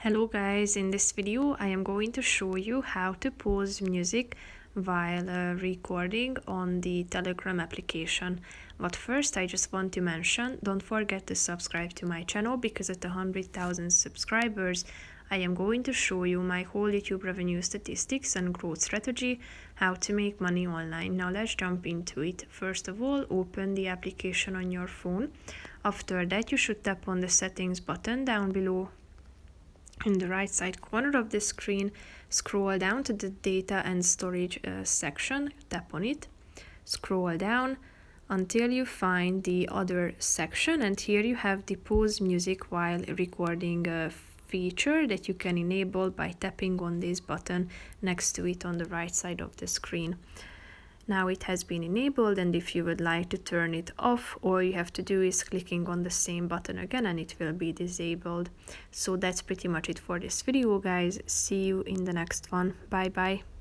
Hello guys, in this video I am going to show you how to pause music while recording on the Telegram application. But first I just want to mention, don't forget to subscribe to my channel because at 100,000 subscribers I am going to show you my whole YouTube revenue statistics and growth strategy, how to make money online. Now let's jump into it. First of all, open the application on your phone. After that you should tap on the settings button down below in the right side corner of the screen. Scroll down to the data and storage section, tap on it, scroll down until you find the other section, and here you have the pause music while recording feature that you can enable by tapping on this button next to it on the right side of the screen. Now it has been enabled, and if you would like to turn it off, all you have to do is clicking on the same button again and it will be disabled. So that's pretty much it for this video guys. See you in the next one. Bye bye.